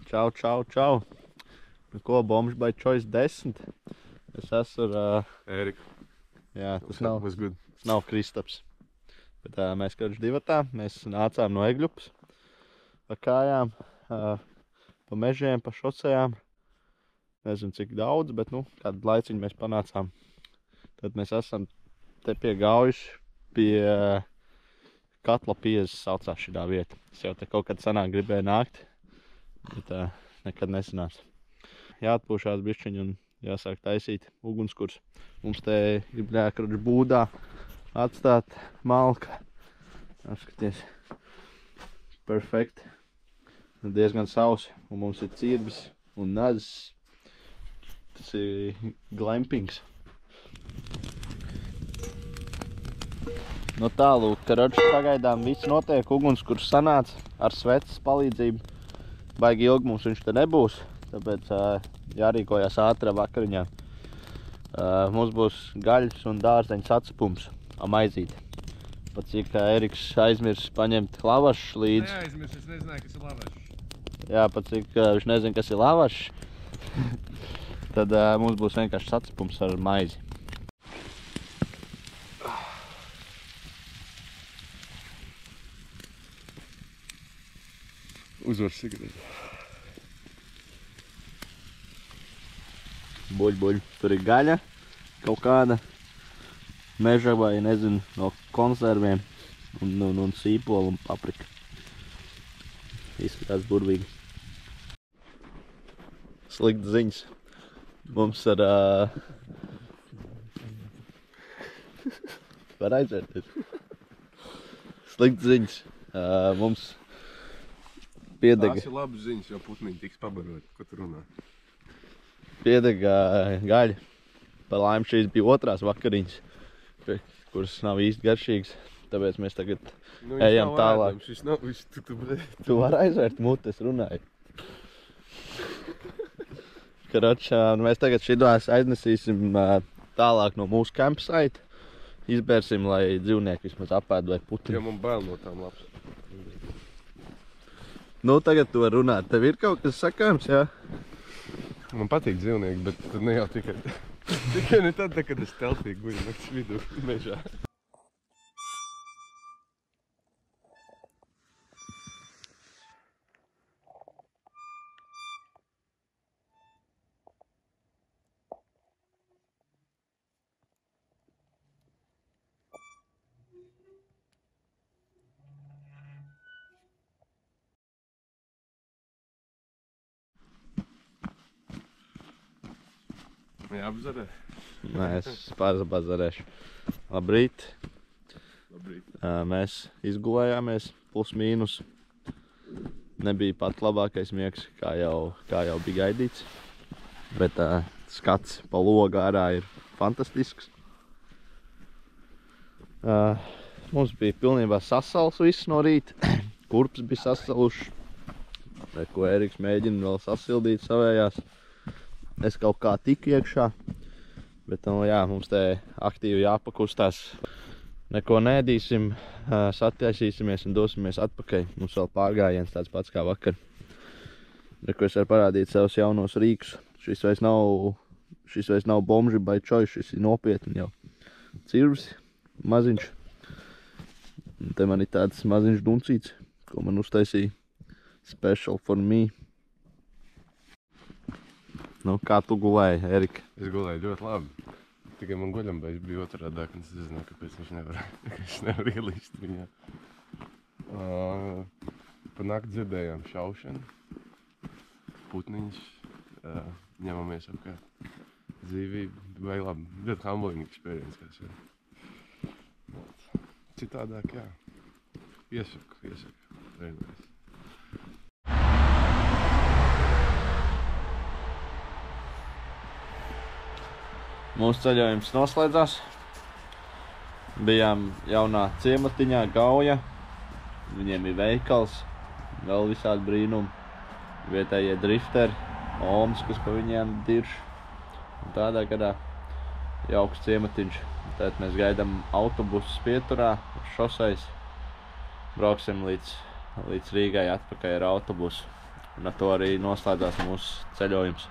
Čau, čau, čau. Nu ko, Bombs by Choice 10. Es esmu ar... Ērika. Jā, tas nav Kristaps. Bet mēs kāds divatā, mēs nācām no Egļupas. Pa kājām, pa mežiem, pa šosejām. Nezinu cik daudz, bet kādu laiciņu mēs panācām. Tad mēs esam te pie Gaujas, pie Katla 50 saucās šitā vieta. Es jau te kaut kad senāk gribēju nākt, bet nekad nesanāca. Jāatpūšās bišķiņ un jāsāk taisīt ugunskurs. Mums te ir jākraģi būdā atstāt malka. Apskaties. Perfekt. Diezgan sausi. Un mums ir cirbis un nazis. Tas ir glampings. No tālu, karoči pagaidām viss notiek. Ugunskurs sanāca ar sveces palīdzību. Baigi ilgi mums viņš te nebūs. Tāpēc jārīkojās ātrā vakariņā. Mums būs gaļas un dārzeņu sacipums ar maizīti. Pat cik Eriks aizmirs paņemt lavašs līdzi. Neaizmirs, es nezināju, kas ir lavašs. Jā, pat cik viņš nezina, kas ir lavašs. Tad mums būs vienkārši sacipums ar maizi. Uzvar sigareti. Buļ. Tur ir gaļa kaut kāda. Meža vai, nezinu, no konserviem. Un sīpola un paprika. Izskatās burvīgi. Slikts ziņas. Mums ar... Var aizvērties. Slikts ziņas. Mums piedega... Tās ir labas ziņas, jo putniņi tiks pabaroti. Ko tu runā? Piedega gaļa. Par laimi šīs bija otrās vakariņas, kuras nav īsti garšīgas. Tāpēc mēs tagad ejam tālāk. Šis nav, Tu vari aizvērt muti, es runāju. Karoč, mēs tagad šitās aiznesīsim tālāk no mūsu campsite. Izbērsim, lai dzīvnieki vismaz apēd vai putni. Jo man bail no tām labs. Tagad tu vari runāt. Tev ir kaut kas sakāms, jā? Man patīk dzīvnieki, bet tad ne jau tikai ne tad, kad es teltīgi guļu nakts vidū mežā. Jāapzarē? Nē, es pārzabazarēšu. Labrīt. Labrīt. Mēs izgulējāmies plus mīnus. Nebija pat labākais miegs, kā jau bija gaidīts. Bet skats pa logu ārā ir fantastisks. Mums bija pilnībā sasals viss no rīta. Kurps bija sasaluši. Ko Eriks mēģina vēl sasildīt savējās. Es kaut kā tiku iekšā, bet jā, mums te aktīvi jāpakustās. Neko nēdīsim, sataisīsimies un dosimies atpakaļ. Mums vēl pārgājiens tāds pats kā vakar. Neko es varu parādīt savus jaunos rīkus. Šis vairs nav Bombs by Choice, šis ir nopietni jau. Cirvs, maziņš. Un te man ir tāds maziņš duncīts, ko man uztaisīja special for me. Kā tu gulēji, Erika? Es gulēju ļoti labi. Tikai man guļambeiz bija otrādāk, un es nezinu, kāpēc viņš nevar ielīst viņā. Pa nakti dzirdējām šaušanu. Putniņš. Ņemamies apkārt. Dzīvība. Vai labi. Ļoti humbling experience, kā es varu. Citādāk, jā. Iesaku. Very nice. Mūsu ceļojums noslēdzās. Bijām jaunā ciematiņā Gauja. Viņiem ir veikals, vēl visādi brīnumi. Vietējie drifteri, Oms, kas pa viņiem dirž. Un tādā gadā jauks ciematiņš. Tātad mēs gaidām autobusus pieturā, šoseis. Brauksim līdz Rīgai atpakaļ ar autobusu. Un ar to arī noslēdzās mūsu ceļojums.